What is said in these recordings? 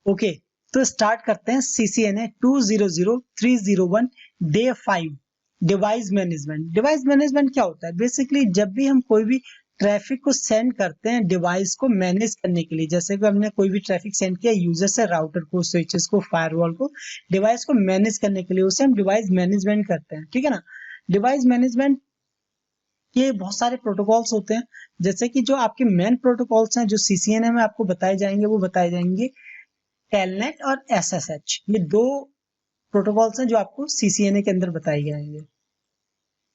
Okay, तो start करते हैं CCNA 200301 day 5 device management. Device management क्या होता है? बेसिकली जब भी हम कोई भी ट्रैफिक को सेंड करते हैं डिवाइस को मैनेज करने के लिए, जैसे कि हमने कोई भी ट्रैफिक सेंड किया यूजर से राउटर को, स्विचेस को, फायरवॉल को, डिवाइस को मैनेज करने के लिए, उसे हम डिवाइस मैनेजमेंट करते हैं। ठीक है ना। डिवाइस मैनेजमेंट के बहुत सारे प्रोटोकॉल्स होते हैं, जैसे कि जो आपके मेन प्रोटोकॉल्स हैं जो CCNA में आपको बताए जाएंगे, वो बताए जाएंगे टेलनेट और SSH। ये दो प्रोटोकॉल्स हैं जो आपको CCNA के अंदर बताए जाएंगे।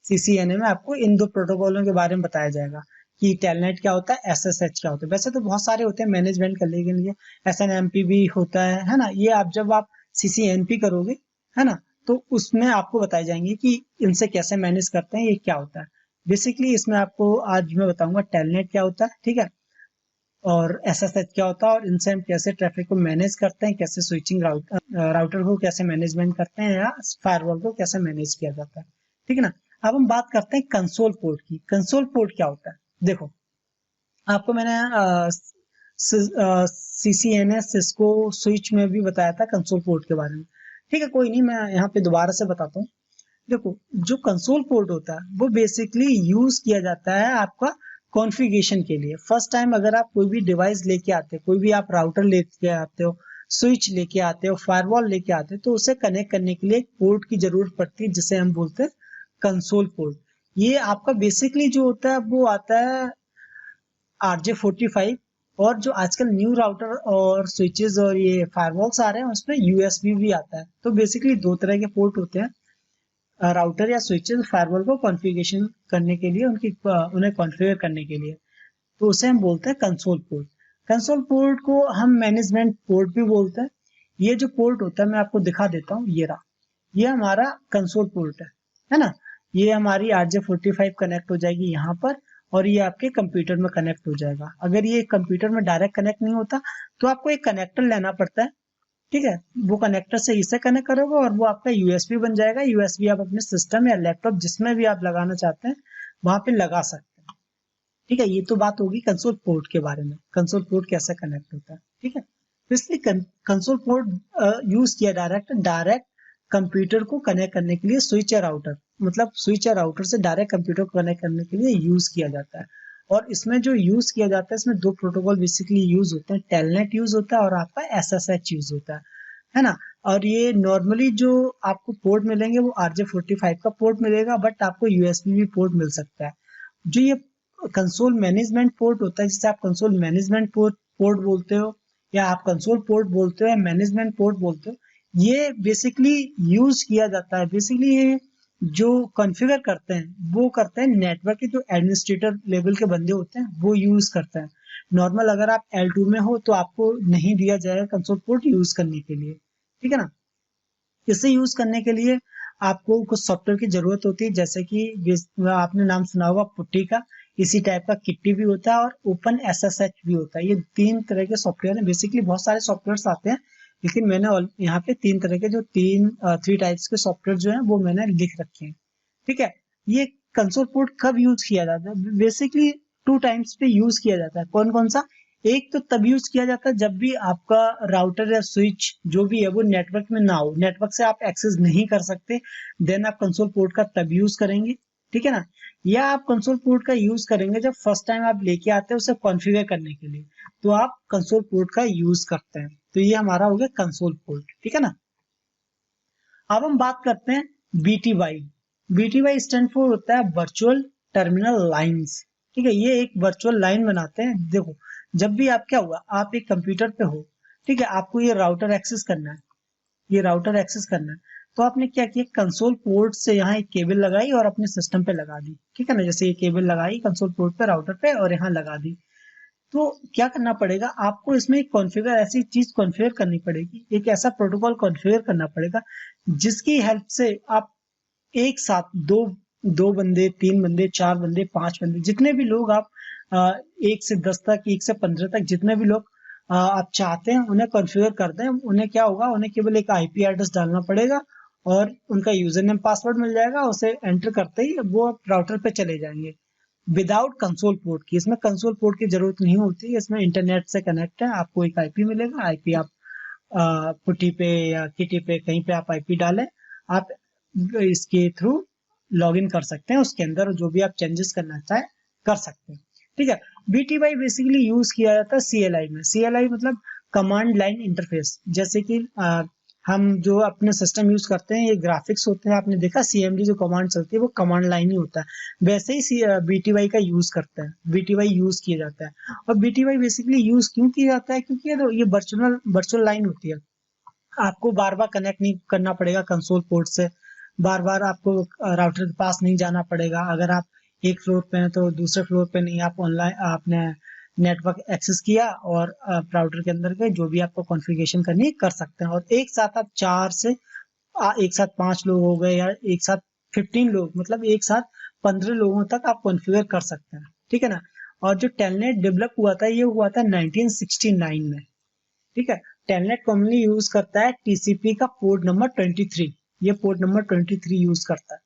CCNA में आपको इन दो प्रोटोकॉलों के बारे में बताया जाएगा कि टेलनेट क्या होता है, SSH क्या होता है। वैसे तो बहुत सारे होते हैं मैनेजमेंट करने के लिए, SNMP भी होता है ना। ये आप जब आप CCNP करोगे, है ना, तो उसमें आपको बताए जाएंगे कि इनसे कैसे मैनेज करते हैं, ये क्या होता है। बेसिकली इसमें आपको आज मैं बताऊंगा टेलनेट क्या होता है, ठीक है, और SSH क्या होता है, और इनसे हम कैसे ट्रैफिक को मैनेज करते हैं, कैसे स्विचिंग राउटर को कैसे मैनेजमेंट करते हैं, या फायरवॉल को कैसे मैनेज किया जाता है। ठीक है ना। अब हम बात करते हैं कंसोल पोर्ट की। कंसोल पोर्ट क्या होता है? देखो, आपको मैंने CCNA सिस्को स्विच में भी बताया था कंसोल पोर्ट के बारे में। ठीक है, कोई नहीं, मैं यहाँ पे दोबारा से बताता हूँ। देखो, जो कंसोल पोर्ट होता है वो बेसिकली यूज किया जाता है आपका कॉन्फ़िगरेशन के लिए। फर्स्ट टाइम अगर आप कोई भी डिवाइस लेके आते हो, कोई भी आप राउटर लेके आते हो, स्विच लेके आते हो, फायरवॉल लेके आते हो, तो उसे कनेक्ट करने के लिए एक पोर्ट की जरूरत पड़ती है, जिसे हम बोलते हैं कंसोल पोर्ट। ये आपका बेसिकली जो होता है वो आता है RJ45, और जो आजकल न्यू राउटर और स्विचेस और ये फायरवॉल्स आ रहे हैं उसमें USB भी आता है। तो बेसिकली दो तरह के पोर्ट होते हैं राउटर या स्विचेस फायरवॉल को कॉन्फ़िगरेशन करने के लिए, उन्हें कॉन्फ़िगर करने के लिए। तो उसे हम बोलते हैं कंसोल पोर्ट। कंसोल पोर्ट को हम मैनेजमेंट पोर्ट भी बोलते हैं। ये जो पोर्ट होता है मैं आपको दिखा देता हूँ, ये रहा, ये हमारा कंसोल पोर्ट है ना। ये हमारी RJ45 कनेक्ट हो जाएगी यहाँ पर, और ये आपके कंप्यूटर में कनेक्ट हो जाएगा। अगर ये कंप्यूटर में डायरेक्ट कनेक्ट नहीं होता तो आपको एक कनेक्टर लेना पड़ता है। ठीक है, वो कनेक्टर से इसे कनेक्ट करोगे और वो आपका USB बन जाएगा। USB आप अपने सिस्टम या लैपटॉप जिसमें भी आप लगाना चाहते हैं वहां पे लगा सकते हैं। ठीक है, ये तो बात होगी कंसोल पोर्ट के बारे में, कंसोल पोर्ट कैसे कनेक्ट होता है। ठीक है, तो इसलिए कंसोल पोर्ट यूज किया डायरेक्ट कंप्यूटर को कनेक्ट करने के लिए, स्विच या राउटर, मतलब स्विच या राउटर से डायरेक्ट कंप्यूटर को कनेक्ट करने के लिए यूज किया जाता है। और इसमें जो यूज किया जाता है, इसमें दो प्रोटोकॉल बेसिकली यूज होते हैं, टेलनेट यूज होता है और आपका SSH यूज होता है ना। और ये नॉर्मली जो आपको पोर्ट मिलेंगे वो RJ45 का पोर्ट मिलेगा, बट आपको USB भी पोर्ट मिल सकता है। जो ये कंसोल मैनेजमेंट पोर्ट होता है, जिसे आप कंसोल मैनेजमेंट पोर्ट बोलते हो, या आप कंसोल पोर्ट बोलते हो, या मैनेजमेंट पोर्ट बोलते हो, ये बेसिकली यूज किया जाता है। बेसिकली ये जो कॉन्फ़िगर करते हैं वो करते हैं नेटवर्क के जो एडमिनिस्ट्रेटर लेवल के बंदे होते हैं, वो यूज करते हैं। नॉर्मल अगर आप L2 में हो तो आपको नहीं दिया जाएगा कंसोल पोर्ट यूज करने के लिए। ठीक है ना। इसे यूज करने के लिए आपको कुछ सॉफ्टवेयर की जरूरत होती है, जैसे कि आपने नाम सुना होगा पुट्टी का, इसी टाइप का किट्टी भी होता है, और ओपन SSH भी होता है। ये तीन तरह के सॉफ्टवेयर हैं। बेसिकली बहुत सारे सॉफ्टवेयर आते हैं, लेकिन मैंने यहाँ पे तीन तरह के जो थ्री टाइप्स के सॉफ्टवेयर जो है वो मैंने लिख रखे हैं। ठीक है, ये कंसोल पोर्ट कब यूज किया जाता है? बेसिकली टू टाइम्स पे यूज किया जाता है। कौन कौन सा? एक तो तब यूज किया जाता है जब भी आपका राउटर या स्विच जो भी है वो नेटवर्क में ना हो, नेटवर्क से आप एक्सेस नहीं कर सकते, देन आप कंसोल पोर्ट का तब यूज करेंगे। ठीक है ना। या आप कंसोल पोर्ट का यूज करेंगे जब फर्स्ट टाइम आप लेके आते हैं उसे कॉन्फ़िगर करने के लिए, तो आप कंसोल पोर्ट का यूज करते हैं। तो ये हमारा हो गया कंसोल पोर्ट। ठीक है ना। अब हम बात करते हैं BTY। BTY स्टैंड फॉर होता है वर्चुअल टर्मिनल लाइंस। ठीक है, ये एक वर्चुअल लाइन बनाते हैं। देखो, जब भी आप क्या हुआ, आप एक कंप्यूटर पे हो, ठीक है, आपको ये राउटर एक्सेस करना है, ये राउटर एक्सेस करना है, तो आपने क्या किया, कंसोल पोर्ट से यहाँ एक केबल लगाई और अपने सिस्टम पे लगा दी। ठीक है ना, जैसे ये केबल लगाई कंसोल पोर्ट पे राउटर पे और यहाँ लगा दी। तो क्या करना पड़ेगा आपको, इसमें एक कॉन्फ़िगर ऐसी चीज कॉन्फ़िगर करनी पड़ेगी, एक ऐसा प्रोटोकॉल कॉन्फ़िगर करना पड़ेगा जिसकी हेल्प से आप एक साथ दो दो बंदे, तीन बंदे, चार बंदे, पांच बंदे, जितने भी लोग आप 1 से 10 तक, 1 से 15 तक, जितने भी लोग आप चाहते हैं उन्हें कॉन्फ़िगर करते हैं। उन्हें क्या होगा, उन्हें केवल एक IP एड्रेस डालना पड़ेगा और उनका यूजर नेम पासवर्ड मिल जाएगा। उसे एंटर करते ही वो राउटर पे चले जाएंगे विदाउट कंसोल पोर्ट की। इसमें कंसोल पोर्ट की जरूरत नहीं होती, इसमें इंटरनेट से कनेक्ट है, आपको एक IP मिलेगा, IP आप पुटी पे या किटी पे कहीं पे आप आईपी डालें, आप इसके थ्रू लॉगिन कर सकते हैं, उसके अंदर जो भी आप चेंजेस करना चाहें कर सकते हैं। ठीक है, बीटीवाई बेसिकली यूज किया जाता है सीएलआई में। सीएलआई मतलब कमांड लाइन इंटरफेस। जैसे कि हम जो अपने सिस्टम यूज करते हैं, ये ग्राफिक्स होते हैं, आपने देखा सीएमडी जो कमांड चलती है वो कमांड लाइन ही होता है, वैसे ही बीटीवाई का यूज करते हैं, बीटीवाई यूज किया जाता है। और बीटीवाई बेसिकली यूज क्यों किया जाता है, क्योंकि ये वर्चुअल लाइन होती है, आपको बार बार कनेक्ट नहीं करना पड़ेगा कंसोल पोर्ट से, बार बार आपको राउटर के पास नहीं जाना पड़ेगा। अगर आप एक फ्लोर पे हैं तो दूसरे फ्लोर पे नहीं, आप ऑनलाइन आपने नेटवर्क एक्सेस किया और राउटर के अंदर के जो भी आपको कॉन्फ़िगरेशन करनी है कर सकते हैं। और एक साथ आप 4 से एक साथ 5 लोग हो गए या एक साथ 15 लोग, मतलब एक साथ 15 लोगों तक आप कॉन्फ़िगर कर सकते हैं। ठीक है ना। और जो टेलनेट डेवलप हुआ था, ये हुआ था 1969 में। ठीक है, टेलनेट कॉमनली यूज करता है टीसीपी का पोर्ट नंबर 23, ये पोर्ट नंबर 23 यूज करता है।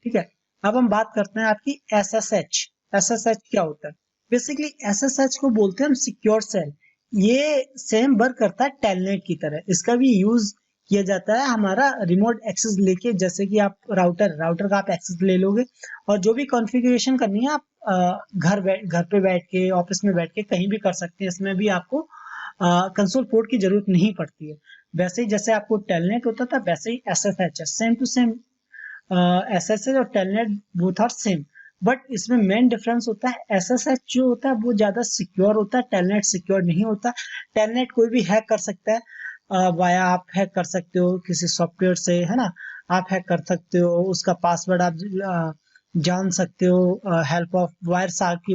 ठीक है, अब हम बात करते हैं आपकी एसएसएच। एसएसएच क्या होता है? बेसिकली एसएसएच को बोलते हैं हम सिक्योर सेल। ये सेम वर्क करता है टेलनेट की तरह, इसका भी यूज किया जाता है हमारा रिमोट एक्सेस लेके। जैसे कि आप राउटर का आप एक्सेस ले लोगे और जो भी कॉन्फ़िगरेशन करनी है आप घर पे बैठ के, ऑफिस में बैठ के कहीं भी कर सकते हैं। इसमें भी आपको कंसोल पोर्ट की जरूरत नहीं पड़ती है। वैसे ही जैसे आपको टेलनेट होता था, वैसे ही एसएसएच है, सेम टू सेम। एसएसएच और telnet both are same, but इसमें मेन डिफरेंस होता है एसएसएच जो होता है वो ज्यादा सिक्योर होता है, टेलनेट सिक्योर नहीं होता। टेलनेट कोई भी हैक कर सकता है, वाया आप हैक कर सकते हो किसी सॉफ्टवेयर से, है ना, आप हैक कर सकते हो, उसका पासवर्ड आप जान सकते हो हेल्प ऑफ वायर सार्क की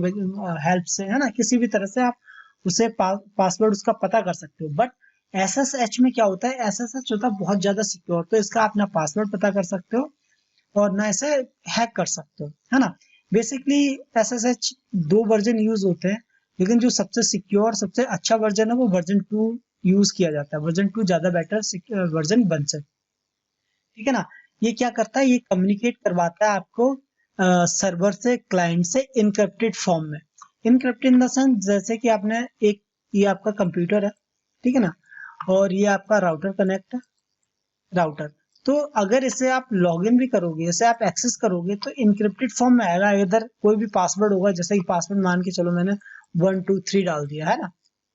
हेल्प से, है ना, किसी भी तरह से आप उसे पासवर्ड उसका पता कर सकते हो। बट एसएसएच में क्या होता है, एसएसएच होता है बहुत ज्यादा सिक्योर, तो इसका आप ना पासवर्ड पता कर सकते हो और ना इसे हैक कर सकते हो, है ना। बेसिकली एसएसएच 2 वर्जन यूज होते हैं, लेकिन जो सबसे सिक्योर सबसे अच्छा वर्जन है वो वर्जन 2 यूज किया जाता है। वर्जन 2 ज्यादा बेटर वर्जन बन सकता है। ठीक है ना। ये क्या करता है, ये कम्युनिकेट करवाता है आपको सर्वर से, क्लाइंट से इनक्रिप्टेड फॉर्म में। इनक्रिप्टेड इन द सेंस, जैसे कि आपने एक, ये आपका कंप्यूटर है, ठीक है ना, और ये आपका राउटर कनेक्ट है, राउटर। तो अगर इसे आप लॉगिन भी करोगे, इसे आप एक्सेस करोगे तो इनक्रिप्टेड फॉर्म में आएगा। इधर कोई भी पासवर्ड होगा, जैसे कि पासवर्ड मान के चलो मैंने 1 2 3 डाल दिया, है ना,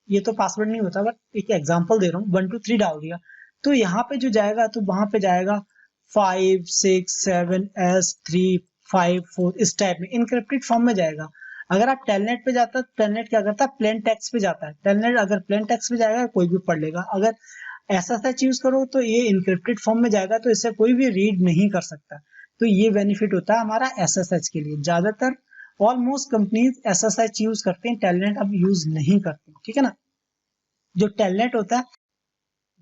ये तो पासवर्ड नहीं होता, बट एक एग्जांपल दे रहा हूँ, 1 2 3 डाल दिया, तो यहाँ पे जो जाएगा तो वहां पे जाएगा 5 6 7 S3 5 4, इस टाइप में इनक्रिप्टेड फॉर्म में जाएगा। अगर आप टेलनेट पे जाता है, टेलनेट क्या करता है, प्लेन टेक्स्ट पे जाता है। टेलनेट अगर प्लेन टेक्स्ट पे जाएगा कोई भी पढ़ लेगा, अगर एसएसएच यूज करो तो ये इनक्रिप्टेड फॉर्म में जाएगा, तो इसे कोई भी रीड नहीं कर सकता। तो ये बेनिफिट होता है हमारा एसएसएच के लिए। ज्यादातर ऑलमोस्ट कंपनीज एसएसएच यूज करते हैं, टेलनेट अब यूज नहीं करते। ठीक है ना। जो टेलनेट होता है,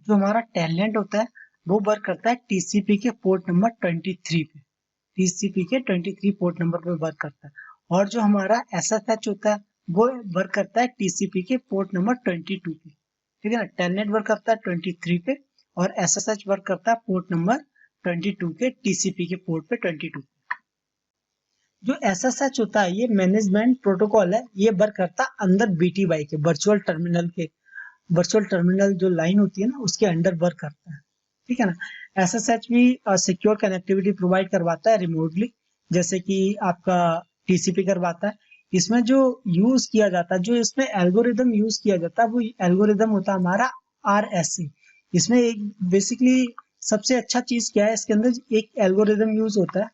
जो हमारा टेलनेट होता है वो वर्क करता है टीसीपी के पोर्ट नंबर 23 पे, टीसीपी के 23 पोर्ट नंबर पे वर्क करता है। और जो हमारा एसएसएच होता है वो वर्क करता है टीसीपी के पोर्ट नंबर 22 पे। ठीक है ना। टेलनेट वर्क करता है 23 पे और एसएसएच वर्क करता है पोर्ट नंबर 22 के टीसीपी के पोर्ट पे 22। जो एसएसएच होता है ये मैनेजमेंट प्रोटोकॉल है, ये वर्क करता है अंदर बीटीवाई के वर्चुअल टर्मिनल के, वर्चुअल टर्मिनल जो लाइन होती है ना उसके अंडर वर्क करता है। ठीक है ना। एसएसएच भी सिक्योर कनेक्टिविटी प्रोवाइड करवाता है रिमोटली, जैसे कि आपका टीसीपी करवाता है। इसमें जो यूज किया जाता है, जो इसमें एल्गोरिदम यूज किया जाता है वो एल्गोरिदम होता है हमारा आरएसए। इसमें एक बेसिकली सबसे अच्छा चीज क्या है, इसके अंदर एक एल्गोरिदम यूज होता है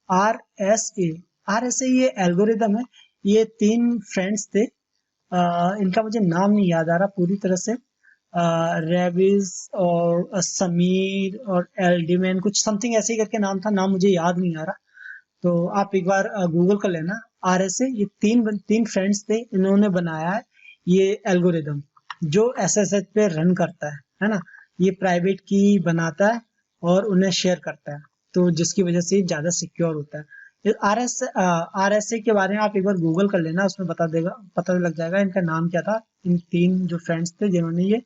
आरएसए। आरएसए ये एल्गोरिदम है, ये 3 फ्रेंड्स थे, इनका मुझे नाम नहीं याद आ रहा पूरी तरह से, रेविस और समीर और एल्डीमैन, कुछ समथिंग ऐसे ही करके नाम था, नाम मुझे याद नहीं आ रहा, तो आप एक बार गूगल कर लेना आरएसए। ये तीन फ्रेंड्स थे, इन्होंने बनाया है ये एल्गोरिदम जो एसएसएच पे रन करता है ना। ये प्राइवेट की बनाता है और उन्हें शेयर करता है, तो जिसकी वजह से ज्यादा सिक्योर होता है। आरएसए के बारे में आप एक बार गूगल कर लेना, उसमें पता लग जाएगा इनका नाम क्या था, इन 3 जो फ्रेंड्स थे जिन्होंने ये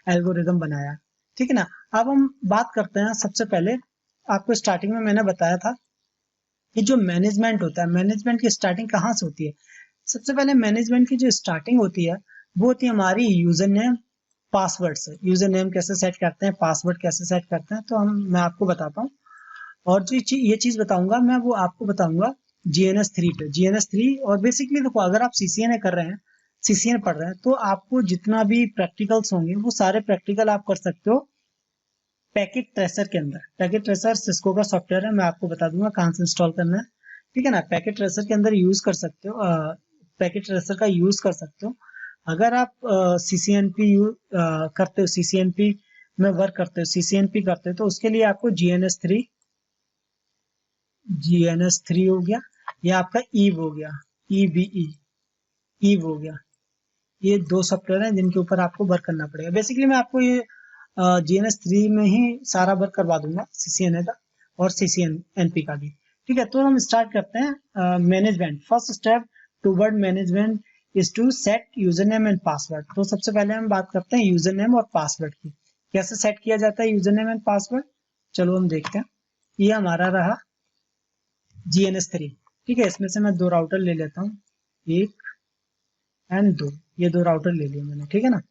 एल्गोरिदम बनाया। ठीक है ना। अब हम बात करते हैं, सबसे पहले आपको स्टार्टिंग में मैंने बताया था कि जो मैनेजमेंट होता है, मैनेजमेंट की स्टार्टिंग कहाँ से होती है। सबसे पहले मैनेजमेंट की जो स्टार्टिंग होती है वो होती है हमारी यूजर नेम पासवर्ड से, यूजर नेम कैसे सेट करते हैं, पासवर्ड कैसे सेट करते हैं, तो मैं आपको बताता हूँ। और जो ये चीज बताऊंगा मैं, वो आपको बताऊंगा GNS3 पे, GNS3। और बेसिकली देखो, अगर आप CCNA कर रहे हैं, CCNA पढ़ रहे हैं, तो आपको जितना भी प्रैक्टिकल्स होंगे वो सारे प्रैक्टिकल आप कर सकते हो पैकेट ट्रेसर के अंदर। पैकेट ट्रेसर सिस्को का सॉफ्टवेयर है, मैं आपको बता दूंगा कहाँ से इंस्टॉल करना है, ठीक है ना। पैकेट ट्रेसर के अंदर यूज कर सकते हो, पैकेट ट्रेसर का यूज कर सकते हो। अगर आप CCNP करते हो, CCNP में वर्क करते हो, CCNP करते हो, तो उसके लिए आपको GNS3 हो गया, या आपका ईव हो गया, EVE, ईव हो गया। ये दो सॉफ्टवेयर हैं जिनके ऊपर आपको वर्क करना पड़ेगा। बेसिकली मैं आपको ये GNS3 में ही सारा वर्क करवा दूंगा, CCNA का और CCNP का भी, ठीक है। तो हम स्टार्ट करते हैं management. First step toward management is to set user name and password. तो सबसे पहले हम बात करते हैं यूजर नेम और पासवर्ड की, कैसे सेट किया जाता है यूजर नेम एंड पासवर्ड। चलो हम देखते हैं। ये हमारा रहा GNS3, ठीक है। इसमें से मैं 2 राउटर ले लेता हूँ, 1 एंड 2, ये 2 राउटर ले लिए मैंने, ठीक है ना।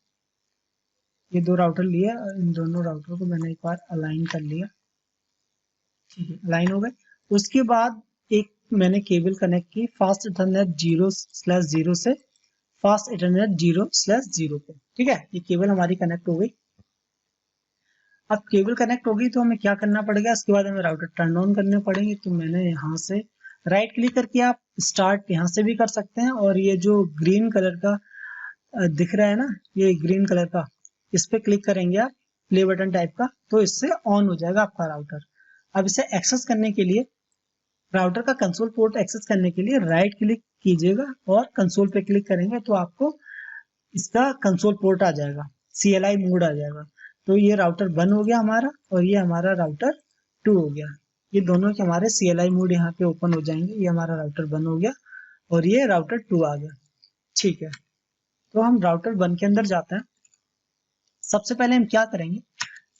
ये 2 राउटर लिए, इन दोनों राउटर को मैंने एक बार अलाइन कर लिया, ठीक है, अलाइन हो गए। उसके बाद एक मैंने केबल कनेक्ट की फास्ट इथरनेट 0/0 से फास्ट इथरनेट 0/0 पे, ठीक है। ये केबल हमारी कनेक्ट हो गई। अब केबल कनेक्ट होगी तो हमें क्या करना पड़ेगा, इसके बाद हमें राउटर टर्न ऑन करने पड़ेंगे। तो मैंने यहाँ से राइट क्लिक करके आप स्टार्ट यहाँ से भी कर सकते हैं, और ये जो ग्रीन कलर का दिख रहा है ना, ये ग्रीन कलर का, इस पे क्लिक करेंगे आप, प्ले बटन टाइप का, तो इससे ऑन हो जाएगा आपका राउटर। अब इसे एक्सेस करने के लिए, राउटर का कंसोल पोर्ट एक्सेस करने के लिए राइट क्लिक कीजिएगा और कंसोल पे क्लिक करेंगे तो आपको इसका कंसोल पोर्ट आ जाएगा, CLI मोड आ जाएगा। तो ये राउटर 1 हो गया हमारा, और ये हमारा राउटर 2 हो गया। ये दोनों के हमारे CLI मोड यहाँ पे ओपन हो जाएंगे। ये हमारा राउटर 1 हो गया और ये राउटर 2 आ गया, ठीक है। तो हम राउटर 1 के अंदर जाते हैं। सबसे पहले हम क्या करेंगे,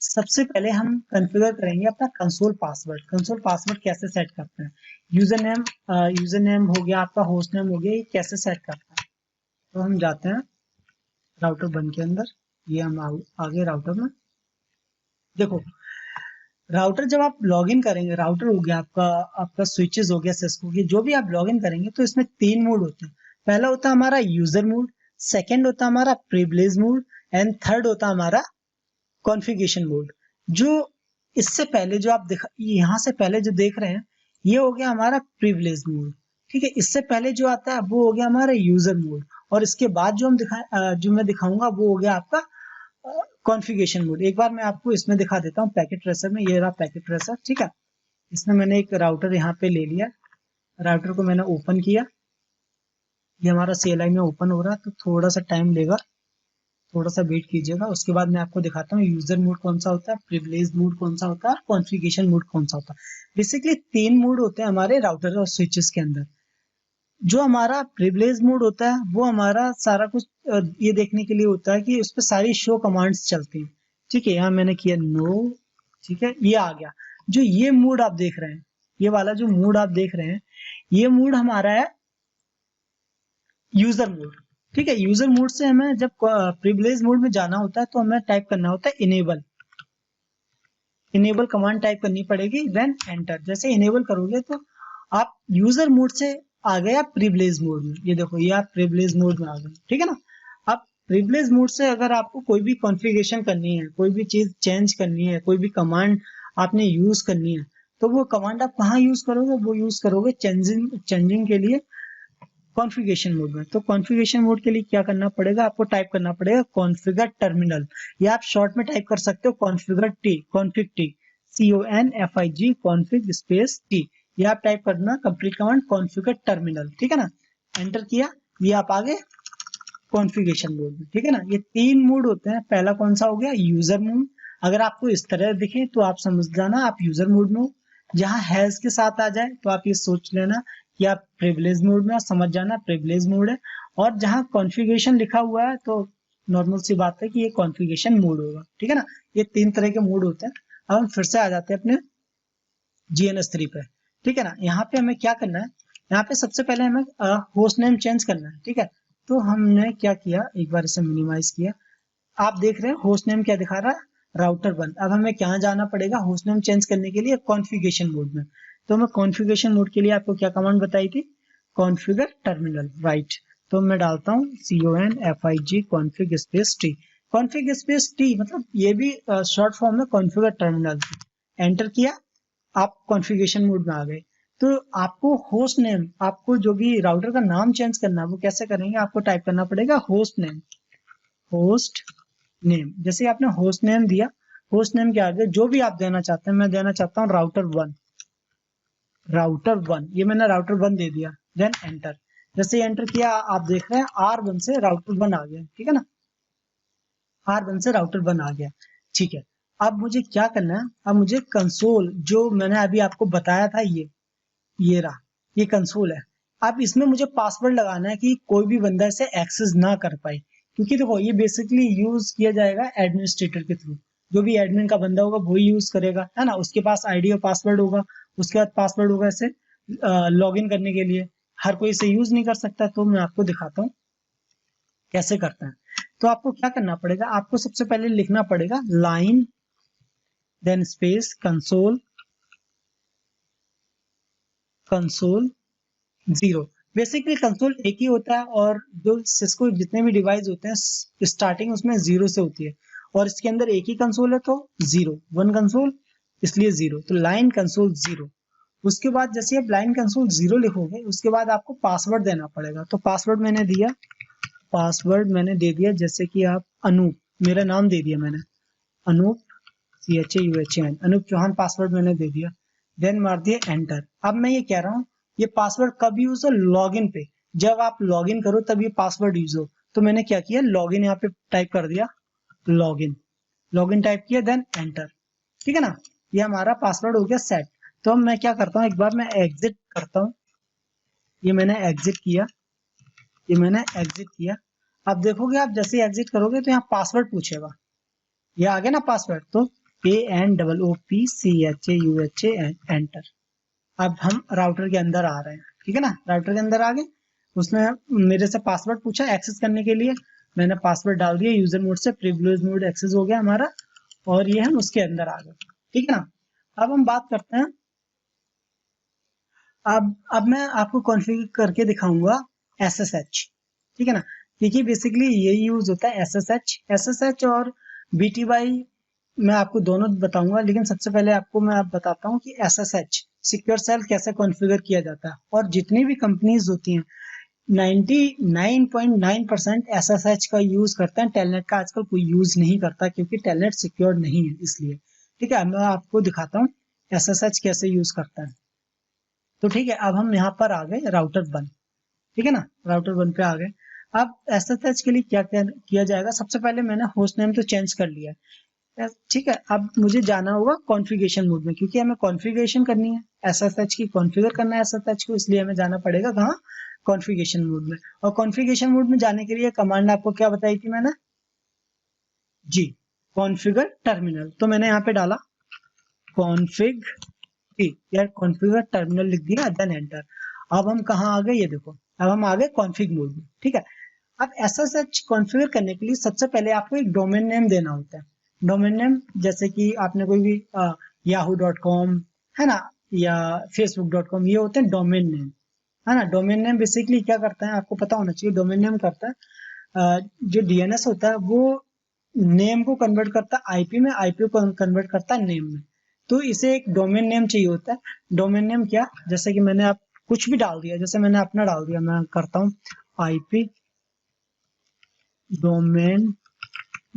सबसे पहले हम कॉन्फ़िगर करेंगे अपना कंसोल पासवर्ड। कंसोल पासवर्ड कैसे सेट करते हैं, यूजर नेम हो गया, आपका होस्ट नेम हो गया, ये कैसे सेट करते हैं। तो हम जाते हैं राउटर 1 के अंदर, ये हम आगे राउटर में। देखो, राउटर जब आप लॉगिन करेंगे, राउटर हो गया आपका स्विचेस हो गया सिस्को की, जो भी आप लॉगिन करेंगे तो इसमें 3 मोड होते हैं। पहला होता है हमारा यूजर मोड, सेकंड होता है हमारा प्रिविलेज मोड, एंड थर्ड होता है हमारा कॉन्फ़िगरेशन मोड। जो इससे पहले जो आप यहाँ से पहले जो देख रहे हैं, ये हो गया हमारा प्रिविलेज मोड, ठीक है। इससे पहले जो आता है वो हो गया हमारा यूजर मोड, और इसके बाद जो मैं दिखाऊंगा वो हो गया आपका कॉन्फ़िगरेशन मोड। एक बार मैं आपको इसमें दिखा देता हूँ, पैकेट ट्रेसर में। ये रहा पैकेट ट्रेसर, ठीक है। इसमें मैंने एक राउटर यहाँ पे ले लिया, राउटर को मैंने ओपन किया, ये हमारा CLI में ओपन हो रहा है, तो थोड़ा सा टाइम लेगा, थोड़ा सा वेट कीजिएगा। उसके बाद मैं आपको दिखाता हूँ यूजर मोड कौन सा होता है, प्रिविलेज मोड कौन सा होता है, कॉन्फ़िगरेशन मोड कौन सा होता है। बेसिकली 3 मोड होते हैं हमारे राउटर और स्विचेस के अंदर। जो हमारा प्रिविलेज मोड होता है वो हमारा सारा कुछ ये देखने के लिए होता है कि उस पर सारी शो कमांड्स चलती हैं, ठीक है। यहाँ मैंने किया नो, ठीक है, ये आ गया। जो ये मोड आप देख रहे हैं, ये वाला जो मोड आप देख रहे हैं, ये मोड हमारा है यूजर मोड, ठीक है। यूजर मोड से हमें जब प्रिविलेज मोड में जाना होता है तो हमें टाइप करना होता है इनेबल कमांड टाइप करनी पड़ेगी, देन एंटर। जैसे इनेबल करोगे तो आप यूजर मोड से आ गए आप प्रिविलेज मोड में। ये देखो, ये आप प्रिविलेज मोड में आ गए, ठीक है ना। अब प्रिविलेज मोड से अगर आपको कोई भी कॉन्फ़िगरेशन करनी है, कोई भी चीज चेंज करनी है, कोई भी कमांड आपने यूज करनी है, तो वो कमांड आप कहाँ यूज करोगे, वो यूज करोगे चेंजिंग के लिए कॉन्फ़िगरेशन मोड में। तो कॉन्फ़िगरेशन मोड के लिए क्या करना पड़ेगा, आपको टाइप करना पड़ेगा कॉन्फ़िगर टर्मिनल, या आप शॉर्ट में टाइप कर सकते हो config T, CONFIG config space T. ये आप टाइप करना कंप्लीट कमांड कॉन्फ़िगर टर्मिनल, ठीक है ना। एंटर किया, ये आप आगे कॉन्फ़िगरेशन मोड में, ठीक है ना। ये 3 मोड होते हैं। पहला कौन सा हो गया, यूजर मोड। अगर आपको इस तरह दिखे तो आप समझ जाना आप यूजर मोड में हो। जहां हैज के साथ आ जाए तो आप ये सोच लेना कि आप प्रिविलेज मोड में, समझ जाना प्रिविलेज मोड है। और जहां कॉन्फ़िगरेशन लिखा हुआ है तो नॉर्मल सी बात है कि ये कॉन्फ़िगरेशन मोड होगा, ठीक है ना। ये 3 तरह के मोड होते हैं। अब हम फिर से आ जाते हैं अपने GNS3 पे, ठीक है ना। यहाँ पे हमें क्या करना है, यहाँ पे सबसे पहले हमें होस्ट नेम चेंज करना है, ठीक है। तो हमने क्या किया, एक बार इसे मिनिमाइज किया। आप देख रहे हैं होस्ट नेम क्या दिखा रहा है, राउटर 1। अब हमें क्या जाना पड़ेगा होस्ट नेम चेंज करने के लिए, कॉन्फ़िगरेशन मोड में। तो मैं कॉन्फ़िगरेशन मोड के लिए आपको क्या कमांड बताई थी, कॉन्फ़िगर टर्मिनल, राइट। तो मैं डालता हूँ CONFIG config space t। Config space t मतलब ये भी शॉर्ट फॉर्म में कॉन्फ़िगर टर्मिनल। एंटर किया, आप कॉन्फ़िगरेशन मोड में आ गए। तो आपको होस्ट नेम, आपको जो भी राउटर का नाम चेंज करना है वो कैसे करेंगे, आपको टाइप करना पड़ेगा होस्ट नेम। होस्ट नेम, जैसे आपने होस्ट नेम दिया, होस्ट नेम के आगे जो भी आप देना चाहते हैं, मैं देना चाहता हूँ राउटर 1। राउटर 1, ये मैंने राउटर 1 दे दिया। Then enter. जैसे एंटर किया, आप देख रहे हैं R1 से राउटर 1 आ गया, ठीक है ना, R1 से राउटर 1 आ गया, ठीक है। अब मुझे क्या करना है, अब मुझे कंसोल जो मैंने अभी आपको बताया था, ये रहा, ये कंसोल है। अब इसमें मुझे पासवर्ड लगाना है कि कोई भी बंदा इसे एक्सेस ना कर पाए, क्योंकि देखो ये बेसिकली यूज किया जाएगा एडमिनिस्ट्रेटर के थ्रू। जो भी एडमिन का बंदा होगा वही यूज करेगा, है ना। उसके पास आईडी और पासवर्ड होगा, उसके बाद पासवर्ड होगा इसे लॉगिन करने के लिए। हर कोई इसे यूज नहीं कर सकता। तो मैं आपको दिखाता हूँ कैसे करते हैं। तो आपको क्या करना पड़ेगा, आपको सबसे पहले लिखना पड़ेगा line then space console zero. Basically console एक ही होता है, और जो सिस्को जितने भी डिवाइस होते हैं स्टार्टिंग उसमें जीरो से होती है, और इसके अंदर एक ही कंसोल है तो जीरो, वन कंसोल इसलिए जीरो। तो लाइन कंसोल जीरो। उसके बाद जैसे आप लाइन कंसोल जीरो लिखोगे, उसके बाद आपको पासवर्ड देना पड़ेगा। तो पासवर्ड मैंने दिया, पासवर्ड मैंने दे दिया जैसे कि आप अनूप, मेरा नाम दे दिया मैंने, अनूप CHAUHAN, अनूप चौहान पासवर्ड मैंने दे दिया। देन मार दिया एंटर। अब मैं ये कह रहा हूँ ये पासवर्ड कब यूज हो, लॉगिन पे, जब आप लॉगिन करो तब ये पासवर्ड यूज हो। तो मैंने क्या किया, लॉगिन यहाँ पे टाइप कर दिया, लॉगिन, लॉगिन टाइप किया, देन एंटर, ठीक है ना। ये हमारा पासवर्ड हो गया सेट। तो अब मैं क्या करता हूँ, एक बार मैं एग्जिट करता हूँ। ये मैंने एग्जिट किया, ये मैंने एग्जिट किया। अब देखोगे आप जैसे एग्जिट करोगे तो यहाँ पासवर्ड पूछेगा, ये आ गया ना पासवर्ड, तो ANOOPCHAUHA एंटर। अब हम राउटर के अंदर आ रहे हैं, ठीक है ना, राउटर के अंदर आ गए। उसने मेरे से पासवर्ड पूछा एक्सेस करने के लिए, मैंने पासवर्ड डाल दिया, यूजर मोड से प्रिविलेज मोड एक्सेस हो गया हमारा, और ये हम उसके अंदर आ गए, ठीक है ना। अब हम बात करते हैं, अब मैं आपको कॉन्फ़िगर करके दिखाऊंगा SSH, ठीक है ना, क्योंकि बेसिकली यही यूज होता है SSH और BTY। मैं आपको दोनों बताऊंगा, लेकिन सबसे पहले आपको मैं बताता हूँ कि SSH सिक्योर सेल कैसे कॉन्फ़िगर किया जाता है। और जितनी भी कंपनीज होती हैं 99.9% SSH का यूज करते हैं। टेलनेट का आजकल कोई यूज नहीं करता, क्योंकि टेलनेट सिक्योर नहीं है इसलिए, ठीक है। मैं आपको दिखाता हूँ SSH कैसे यूज करता है। तो ठीक है, अब हम यहाँ पर आ गए राउटर 1, ठीक है ना, राउटर 1 पे आ गए। अब SSH के लिए क्या किया जाएगा, सबसे पहले मैंने होस्ट नेम तो चेंज कर लिया है, ठीक है। अब मुझे जाना होगा कॉन्फ़िगरेशन मोड में, क्योंकि हमें कॉन्फ़िगरेशन करनी है, SSH की कॉन्फ़िगर करना है SSH को, इसलिए हमें जाना पड़ेगा कहाँ, कॉन्फ़िगरेशन मोड में। और कॉन्फ़िगरेशन मोड में जाने के लिए कमांड आपको क्या बताई थी मैंने, जी, कॉन्फ़िगर टर्मिनल। तो मैंने यहाँ पे डाला कॉन्फ़िग यार, कॉन्फ़िगर टर्मिनल लिख दिया, देन एंटर। अब हम कहाँ आ गए, ये देखो, अब हम आ गए कॉन्फ़िग मोड में, ठीक है। अब SSH कॉन्फ़िगर करने के लिए सबसे पहले आपको एक डोमेन नेम देना होता है। डोमेन नेम जैसे कि आपने कोई भी yahoo.com है ना, या facebook.com, ये होते हैं डोमेन नेम, है ना। डोमेन नेम बेसिकली क्या करता है, आपको पता होना चाहिए। डोमेन नेम करता है जो DNS होता है वो नेम को कन्वर्ट करता है आईपी में, आईपी को कन्वर्ट करता है नेम में। तो इसे एक डोमेन नेम चाहिए होता है। डोमेन नेम क्या, जैसे कि मैंने आप कुछ भी डाल दिया, जैसे मैंने अपना डाल दिया, मैं करता हूँ आईपी डोमेन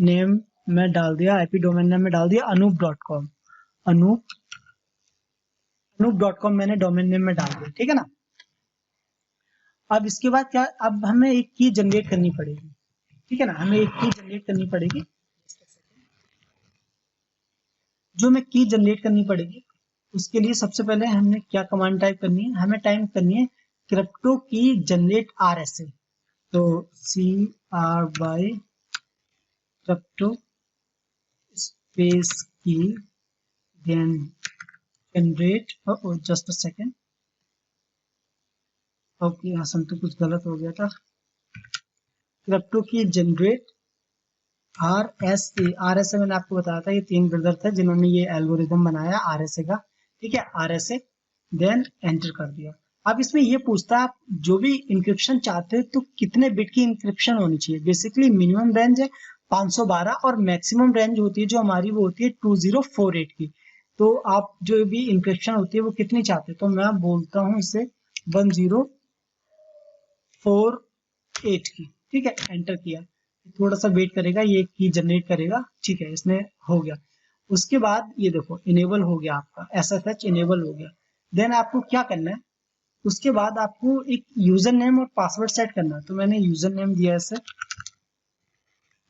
नेम में डाल दिया, आईपी डोमेन नेम में डाल दिया अनूप.com, अनूप.com मैंने डोमेन नेम में डाल दिया, ठीक है ना। अब इसके बाद क्या, अब हमें एक की जनरेट करनी पड़ेगी, ठीक है ना, हमें एक की जनरेट करनी पड़ेगी। जो हमें की जनरेट करनी पड़ेगी, उसके लिए सबसे पहले हमने क्या कमांड टाइप करनी है, हमें टाइप करनी है क्रिप्टो की जनरेट RSA। तो CRY crypto space key then generate, just a second, okay यहाँ तो कुछ गलत हो गया था। क्रिप्टो की जनरेट RSA मैंने आपको बताया था, ये 3 ब्रदर थे जिन्होंने ये एल्गोरिदम बनाया RSA का, ठीक है, RSA, देन एंटर कर दिया। अब इसमें ये पूछता है आप जो भी इंक्रिप्शन चाहते हो तो कितने बिट की इंक्रिप्शन होनी चाहिए। बेसिकली मिनिमम रेंज है 512 और मैक्सिमम रेंज होती है जो हमारी वो होती है 2048 की। तो आप जो भी इंक्रिप्शन होती है वो कितनी चाहते हैं, तो मैं बोलता हूँ इसे 1048 की, ठीक है, एंटर किया। थोड़ा सा वेट करेगा, ये की जनरेट करेगा, ठीक है, इसमें हो गया। उसके बाद ये देखो इनेबल हो गया आपका SSH इनेबल हो गया। देन आपको क्या करना है, उसके बाद आपको एक यूजर नेम और पासवर्ड सेट करना है। तो मैंने यूजर नेम दिया इसे,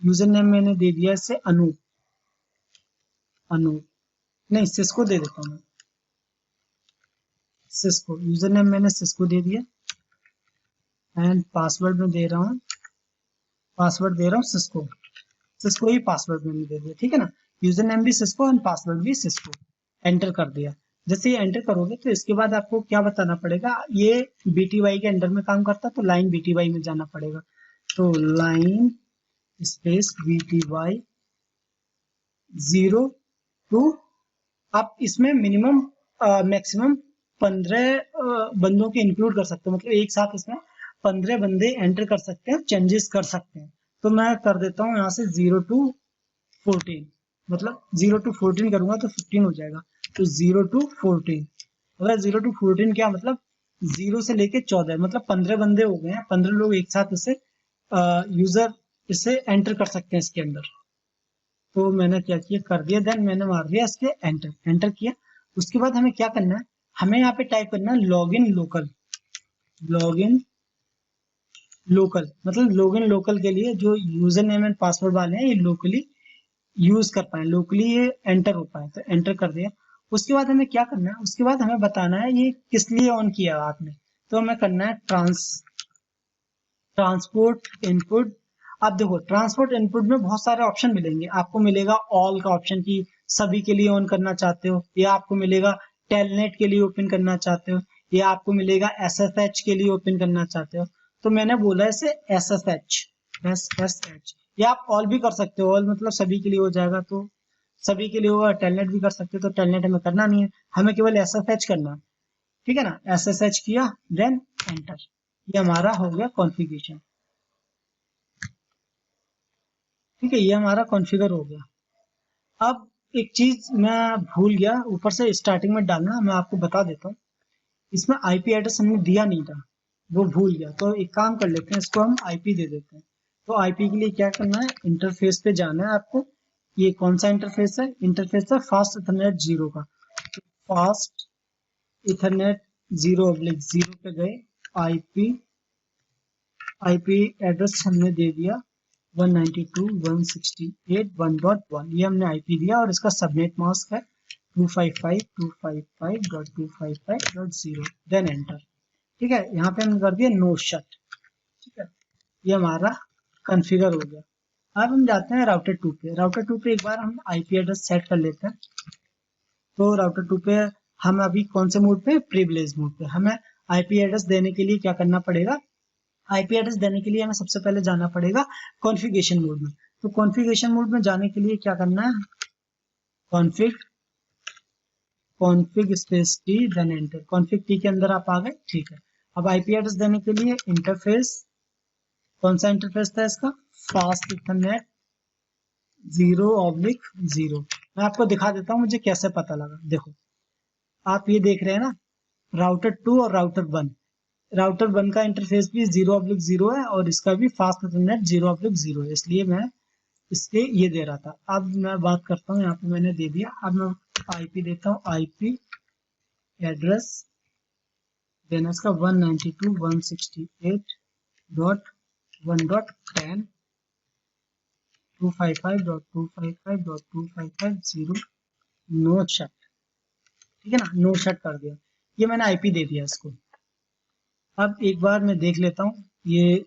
यूजर नेम मैंने दे दिया इसे अनूप नहीं सिस्को दे देता हूँ मैं, सिस्को यूजर नेम मैंने सिस्को दे दिया एंड पासवर्ड में दे रहा हूँ, सिस्को ही पासवर्ड मैंने दे दिया, ठीक है ना। यूजर नेम भी सिस्को एंड पासवर्ड भी सिस्को, एंटर कर दिया। जैसे ये एंटर करोगे तो इसके बाद आपको क्या बताना पड़ेगा, ये BTY के अंडर में काम करता है तो लाइन BTY में जाना पड़ेगा। तो लाइन स्पेस BTY 0 2, आप इसमें मिनिमम मैक्सिमम 15 बंदों के इंक्लूड कर सकते हो, मतलब एक साथ इसमें 15 बंदे एंटर कर सकते हैं, चेंजेस कर सकते हैं। तो मैं कर देता हूँ यहाँ से 0 to 14, मतलब 0 to 14 करूंगा तो 15 हो जाएगा। तो 0 to 14, अगर 0 to 14 क्या मतलब 0 से लेके 14, मतलब 15 बंदे हो गए हैं, 15 लोग एक साथ इसे यूजर इसे एंटर कर सकते हैं इसके अंदर। तो मैंने क्या किया, कर दिया, देन मैंने मार दिया इसके एंटर किया। उसके बाद हमें क्या करना है, हमें यहाँ पे टाइप करना है लॉगिन लोकल, मतलब लॉगिन लोकल के लिए जो यूजर नेम एंड पासवर्ड वाले हैं ये लोकली यूज कर पाए, लोकली ये एंटर हो पाए, तो एंटर कर दिया। उसके बाद हमें क्या करना है, उसके बाद हमें बताना है ये किस लिए ऑन किया आपने। तो हमें करना है ट्रांसपोर्ट इनपुट। अब देखो ट्रांसपोर्ट इनपुट में बहुत सारे ऑप्शन मिलेंगे, आपको मिलेगा ऑल का ऑप्शन की सभी के लिए ऑन करना चाहते हो, या आपको मिलेगा टेलनेट के लिए ओपन करना चाहते हो, या आपको मिलेगा SSH के लिए ओपन करना चाहते हो। तो मैंने बोला इसे SSH, या आप ऑल भी कर सकते हो, ऑल मतलब सभी के लिए हो जाएगा, तो सभी के लिए होगा। टेलनेट भी कर सकते हो, तो टेलनेट हमें करना नहीं है, हमें केवल SSH करना है, ठीक है ना। SSH किया, देन एंटर, ये हमारा हो गया कॉन्फ़िगरेशन, ठीक है, ये हमारा कॉन्फ़िगर हो गया। अब एक चीज मैं भूल गया ऊपर से स्टार्टिंग में डालना, मैं आपको बता देता हूँ। इसमें IP एड्रेस हमने दिया नहीं था, वो भूल गया, तो एक काम कर लेते हैं, इसको हम IP दे देते हैं। तो IP के लिए क्या करना है, इंटरफेस पे जाना है आपको। ये कौन सा इंटरफेस है, इंटरफेस है फास्ट इथरनेट 0 का। तो फास्ट इथरनेट 0/0 पे गए, IP एड्रेस हमने दे दिया 192.168.1.1, ये हमने IP दिया, और इसका सबनेट मास्क है 255.255.255.0, देन एंटर, ठीक है। यहाँ पे हमने कर दिया नो शट, ठीक है, ये हमारा कॉन्फ़िगर हो गया। अब हम जाते हैं राउटर 2 पे। राउटर 2 पे एक बार हम IP एड्रेस सेट कर लेते हैं। तो राउटर 2 पे हम अभी कौन से मोड पे, प्रिविलेज मोड पे। हमें IP एड्रेस देने के लिए क्या करना पड़ेगा, IP एड्रेस देने के लिए हमें सबसे पहले जाना पड़ेगा कॉन्फ़िगरेशन मोड में। तो कॉन्फ़िगरेशन मोड में जाने के लिए क्या करना है, config space T, then enter. Config T के अंदर आप आ गए, ठीक है। अब IP एड्रेस देने के लिए इंटरफेस, कौन सा इंटरफेस था इसका, फास्ट इथरनेट 0/0। मैं आपको दिखा देता हूँ मुझे कैसे पता लगा। देखो आप ये देख रहे हैं ना, राउटर 2 और राउटर 1, राउटर 1 का इंटरफेस भी 0/0 है और इसका भी फास्ट इथरनेट 0/0 है, इसलिए मैं इसके ये दे रहा था। अब मैं बात करता हूँ, यहाँ पे मैंने दे दिया। अब मैं IP देता हूँ, IP एड्रेस देना इसका 192.168.1.10 255.255.255.0 नो शट, ठीक है ना, नो शट कर दिया। ये मैंने IP दे दिया इसको। अब एक बार मैं देख लेता हूँ ये,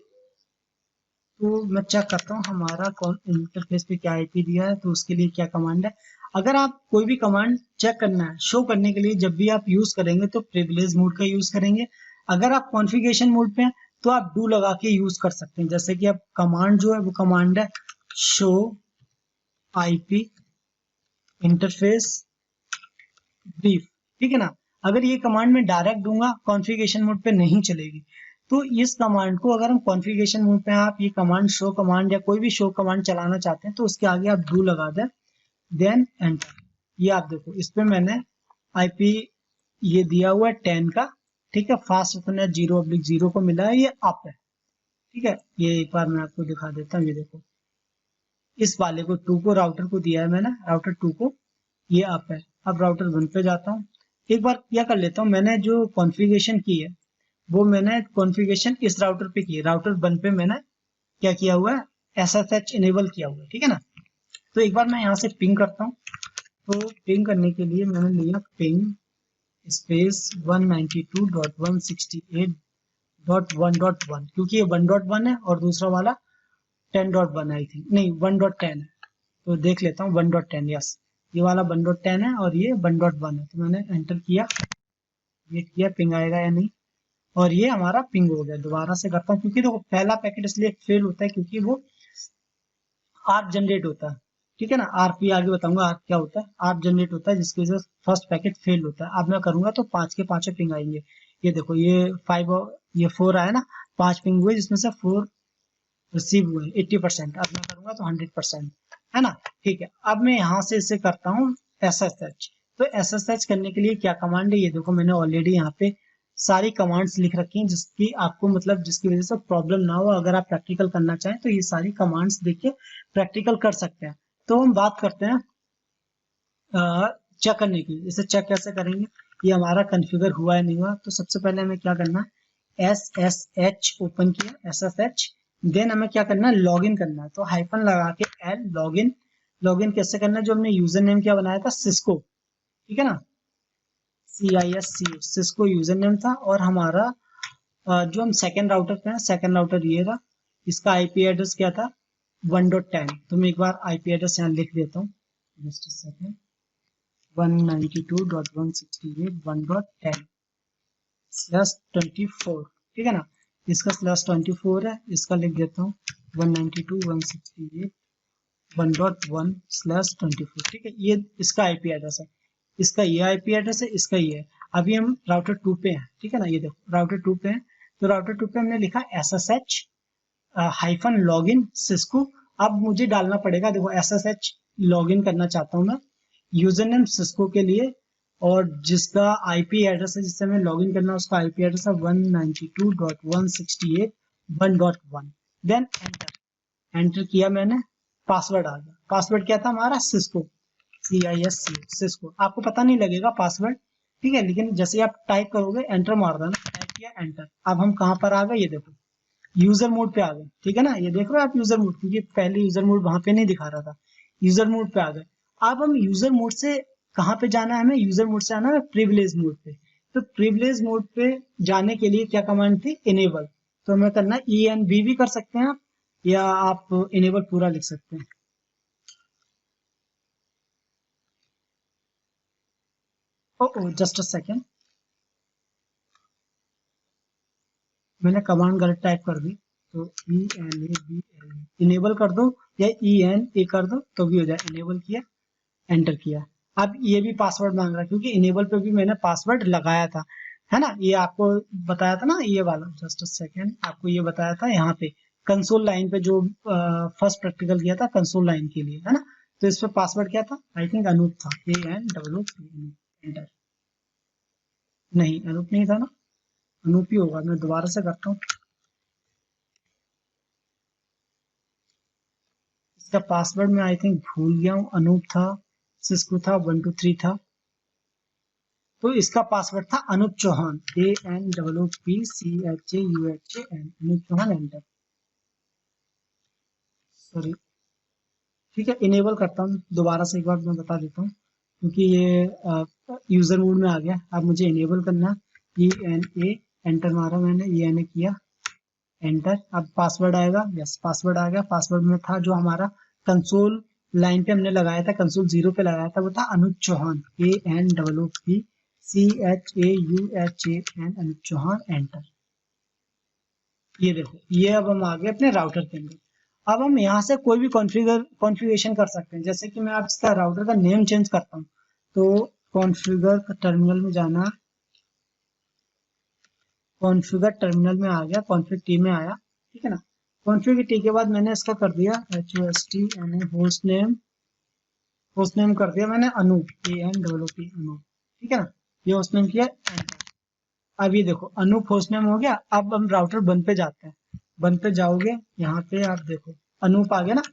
तो मैं चेक करता हूँ हमारा कौन इंटरफेस पे क्या IP दिया है, तो उसके लिए क्या कमांड है। अगर आप कोई भी कमांड चेक करना है, शो करने के लिए जब भी आप यूज करेंगे तो प्रिविलेज मोड का यूज करेंगे। अगर आप कॉन्फ़िगरेशन मोड पे हैं तो आप डू लगा के यूज कर सकते हैं। जैसे कि अब कमांड जो है वो कमांड है शो आईपी इंटरफेस ब्रीफ, ठीक है ना। अगर ये कमांड मैं डायरेक्ट दूंगा कॉन्फ़िगरेशन मोड पे नहीं चलेगी, तो इस कमांड को अगर हम कॉन्फ़िगरेशन मोड पे आप ये कमांड शो कमांड या कोई भी शो कमांड चलाना चाहते हैं तो उसके आगे आप डू लगा दें, देन एंटर। ये आप देखो इस पे मैंने आईपी ये दिया हुआ है 10 का, ठीक है। फास्ट इथरनेट 0/0 को मिला है, ये अप है, ठीक है। ये एक बार मैं आपको दिखा देता हूँ, ये देखो इस वाले को 2 को राउटर को दिया है मैंने, राउटर 2 को, ये अप है। अब राउटर 1 पे जाता हूँ, एक बार क्या कर लेता हूँ, मैंने जो कॉन्फ़िगरेशन की है वो मैंने कॉन्फ़िगरेशन इस राउटर पे की है, राउटर 1 पे मैंने क्या किया हुआ है, SSH इनेबल किया हुआ है, ठीक है ना। तो एक बार मैं यहाँ से पिंग करता हूँ, तो पिंग करने के लिए मैंने लिया पिंग स्पेस 192.168.1.1, क्योंकि ये 1.1 है और दूसरा वाला 10.1 आई थिंक, नहीं 1.10 है, तो देख लेता हूँ 1.10, यस ये वाला 1.10 है और ये 1.1 है। तो मैंने एंटर किया, ये किया पिंग आएगा या नहीं, और ये हमारा पिंग हो गया। दोबारा से करता हूँ, क्योंकि देखो पहला पैकेट इसलिए फेल होता है क्योंकि वो आर्क जनरेट होता है, ठीक है ना। आर्क भी आगे बताऊंगा आर्क क्या होता है, आर्क जनरेट होता है जिसकी वजह से फर्स्ट पैकेट फेल होता है। अब मैं करूंगा तो 5 के 5 पिंग आएंगे, ये देखो ये 5 और ये 4 आया ना, 5 पिंग हुए जिसमें से 4 रिसीव हुए 80%। अब मैं करूंगा तो 100%, है ना, ठीक है। अब मैं यहाँ से इसे करता हूँ SSH। तो SSH करने के लिए क्या कमांड है, ये देखो मैंने ऑलरेडी यहाँ पे सारी कमांड्स लिख रखी हैं जिसकी आपको मतलब जिसकी वजह से प्रॉब्लम ना हो, अगर आप प्रैक्टिकल करना चाहें तो ये सारी कमांड्स देख के प्रैक्टिकल कर सकते हैं। तो हम बात करते हैं चेक करने की, इसे चेक कैसे करेंगे, ये हमारा कॉन्फ़िगर हुआ है नहीं हुआ। तो सबसे पहले हमें क्या करना है, SSH ओपन किया SSH, देन हमें क्या करना है, लॉगिन करना है। तो हाइफन लगा के L लॉगिन, लॉगिन कैसे करना है, जो हमने यूजर नेम क्या बनाया था, सिस्को, ठीक है ना, CISCO, सिस्को यूजर नेम था। और हमारा जो हम सेकेंड राउटर पे हैं, सेकेंड राउटर ये रहा, इसका आईपी एड्रेस क्या था 1.10। तो मैं एक बार आईपी एड्रेस यहाँ लिख देता हूँ, जस्ट अ सेकेंड, 192.168.1.10/24, ठीक है ना। इसका /24 है, इसका लिख देता हूँ 192.168.1.1/24, ठीक है। ये इसका आईपी एड्रेस है, इसका ये आईपी एड्रेस है, इसका ये है। अभी हम राउटर 2 पे हैं, ठीक है ना, ये देखो राउटर 2 पे हैं। तो राउटर 2 पे हमने लिखा SSH हाइफन लॉगिन सिस्को। अब मुझे डालना पड़ेगा, देखो SSH लॉगिन करना चाहता हूँ मैं, यूजर नेम सिस्को के लिए, और जिसका आईपी एड्रेस है जिससे हमें लॉगिन करना है उसका आईपी एड्रेस है 192.168.1.1। देन एंटर, एंटर किया मैंने, पासवर्ड आ गया। पासवर्ड क्या था हमारा, सिस्को, CISC सिस्को। आपको पता नहीं लगेगा पासवर्ड, ठीक है, लेकिन जैसे आप टाइप करोगे एंटर मार देना, टाइप किया एंटर। अब हम कहाँ पर आ गए, ये देखो यूजर मोड पे आ गए, ठीक है ना, ये देख रहे हो आप यूजर मोड, क्योंकि पहले यूजर मोड वहां पे नहीं दिखा रहा था, यूजर मोड पे आ गए। अब हम यूजर मोड से कहाँ पे जाना है, हमें यूजर मोड से आना है प्रिविलेज मोड पे। तो प्रिविलेज मोड पे जाने के लिए क्या कमांड थी, इनेबल। तो हमें करना है ENB भी कर सकते हैं आप, या आप इनेबल पूरा लिख सकते हैं। ओ जस्ट अ सेकेंड, मैंने कमांड गलत टाइप कर दी। तो ENABL इनेबल कर दो, या ENA कर दो तो भी हो जाए। इनेबल किया, एंटर किया। अब ये भी पासवर्ड मांग रहा है क्योंकि इनेबल पे भी मैंने पासवर्ड लगाया था, है ना, ये आपको बताया था ना, ये वाला जस्ट अ सेकेंड, आपको ये बताया था यहाँ पे कंसोल लाइन पे जो फर्स्ट प्रैक्टिकल किया था कंसोल लाइन के लिए, है ना। तो इस पे पासवर्ड क्या था, आई थिंक अनूप था, ANOOP, एंटर। नहीं अनूप नहीं था ना, अनूप ही होगा, मैं दोबारा से करता हूँ। इसका पासवर्ड मैं आई थिंक भूल गया हूँ, अनूप था, सिस्को था, 123 था। तो इसका पासवर्ड था Anoop Chauhan, ANOOPCHAUHAN, Anoop Chauhan, enter. Sorry, ठीक है, इनेबल करता हूँ दोबारा से, एक बार मैं बता देता हूँ, क्योंकि ये यूजर मोड में आ गया। अब मुझे इनेबल करना है, ENA, एंटर मारा मैंने, ENA किया, एंटर। अब पासवर्ड आएगा, यस पासवर्ड आ गया। पासवर्ड में था जो हमारा कंसोल लाइन पे हमने लगाया था, कंसोल 0 पे लगाया था, वो था अनूप चौहान, ANOOPCHAUHAN, अनूप चौहान, एंटर। ये देखो ये अब हम आ गए अपने राउटर के अंदर। अब हम यहाँ से कोई भी कॉन्फ़िगरेशन कर सकते हैं। जैसे कि मैं अब इसका राउटर का नेम चेंज करता हूँ, तो कॉन्फ़िगर टर्मिनल में जाना, कॉन्फ़िगर टर्मिनल में आ गया, कॉन्फ़िग टी में आया, ठीक है ना। कॉन्फ़िग टी के बाद मैंने इसका कर दिया HOST होस्ट नेम कर दिया मैंने अनु, ANOOP अनु, ठीक है ना। ये होस्ट नेम किया, अब ये देखो अनूप होस्ट नेम हो गया। अब हम राउटर 1 पे जाते हैं, 1 पे जाओगे, यहाँ पे आप देखो अनूप आ गया ना,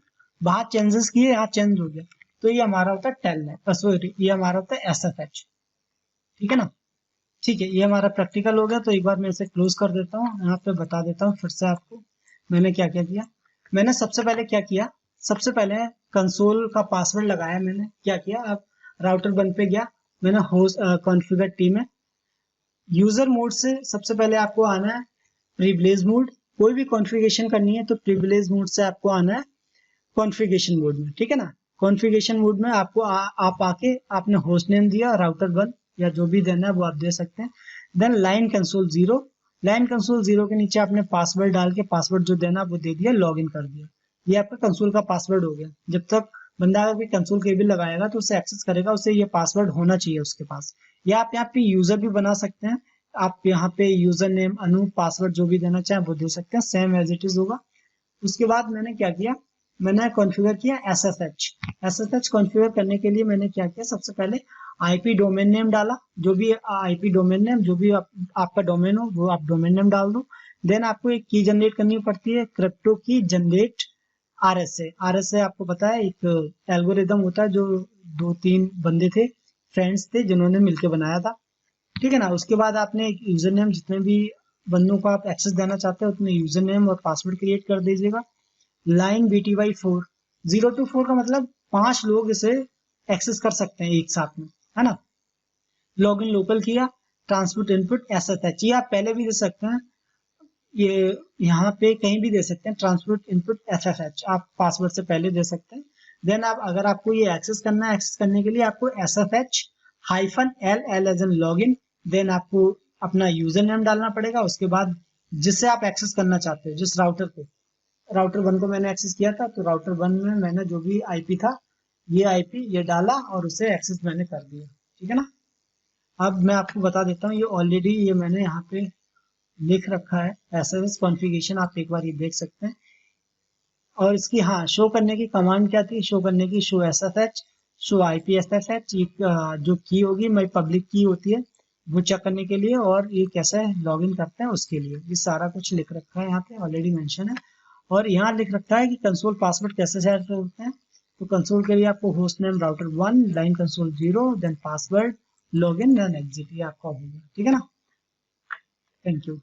वहां चेंजेस किए, यहाँ चेंज हो गया, तो ये हमारा होता है टेलनेट, सॉरी ये हमारा होता है SSH, ठीक है ना। ठीक है, ये हमारा प्रैक्टिकल हो गया। तो एक बार मैं इसे क्लोज कर देता हूँ, यहाँ पे बता देता हूँ फिर से आपको मैंने क्या क्या किया। मैंने सबसे पहले क्या किया, सबसे पहले कंसोल का पासवर्ड लगाया। मैंने क्या किया, अब राउटर 1 पे गया, मैंने होस्ट कॉन्फ़िगर टी में यूजर मोड से सबसे पहले आपको आना है प्रिविलेज मोड। कोई भी कॉन्फ़िगरेशन करनी है तो प्रिविलेज मोड से आपको आना है कॉन्फ़िगरेशन मोड में, ठीक है ना। कॉन्फ़िगरेशन मोड में आपको आप आके आपने होस्ट नेम दिया राउटर 1 या जो भी देना है वो आप दे सकते हैं। Then line console 0, line console 0 के नीचे आपने पासवर्ड डाल के पासवर्ड जो देना वो दे दिया, लॉग इन कर दिया। ये आपका कंसोल का पासवर्ड हो गया। जब तक बंदा अगर कंसोल केबल लगाएगा तो उसे एक्सेस करेगा, उसे ये पासवर्ड होना चाहिए उसके पास। या आप यहाँ पे यूजर भी बना सकते हैं, आप यहाँ पे यूजर नेम अनु पासवर्ड जो भी देना चाहें वो दे सकते हैं, सेम एज इट इज होगा। उसके बाद मैंने क्या किया, मैंने कॉन्फ़िगर किया SSH कॉन्फ़िगर करने के लिए मैंने क्या किया, सबसे पहले आईपी डोमेन नेम डाला, जो भी आईपी डोमेन नेम जो भी आपका डोमेन हो वो आप डोमेन नेम डाल दो। देन आपको एक की जनरेट करनी पड़ती है, क्रिप्टो की जनरेट RSA आपको पता है एक एल्गोरिदम होता है जो 2-3 बंदे थे, फ्रेंड्स थे, जिन्होंने मिलकर बनाया था, ठीक है ना। उसके बाद आपने एक यूजर नेम, जितने भी बंदों को आप एक्सेस देना चाहते हैं उतने यूजर नेम और पासवर्ड क्रिएट कर दीजिएगा। लाइन BTY4 0 to 4 का मतलब 5 लोग इसे एक्सेस कर सकते हैं एक साथ में, है ना। लॉगिन लोकल किया, ट्रांसमिट इनपुट SSH, ये आप पहले भी दे सकते हैं, ये यहाँ पे कहीं भी दे सकते हैं, ट्रांसमिट इनपुट SSH आप पासवर्ड से पहले दे सकते हैं। देन आप अगर आपको ये एक्सेस करना है, एक्सेस करने के लिए आपको SSH-L as an login, then आपको अपना यूजर नेम डालना पड़ेगा। उसके बाद जिससे आप एक्सेस करना चाहते हो, जिस राउटर को, राउटर 1 को मैंने एक्सेस किया था, तो राउटर 1 में मैंने जो भी आईपी था ये आईपी ये डाला और उसे एक्सेस मैंने कर दिया, ठीक है ना। अब मैं आपको बता देता हूँ, ये ऑलरेडी ये मैंने यहाँ पे लिख रखा है SSH कॉन्फ़िगरेशन, आप एक बार ये देख सकते हैं। और इसकी हाँ शो करने की कमांड क्या थी, शो करने की show SSH, show IP SSH, जो की होगी मेरी पब्लिक की होती है वो चेक करने के लिए, और ये कैसे लॉगिन करते हैं उसके लिए। ये सारा कुछ लिख रखा है यहाँ पे, ऑलरेडी मेंशन है। और यहाँ लिख रखा है कि कंसोल पासवर्ड कैसे सेट करते हैं। तो कंसोल के लिए आपको host name router 1, line console 0, then password, login, then exit, ये आपका होगा, ठीक है ना। Thank you.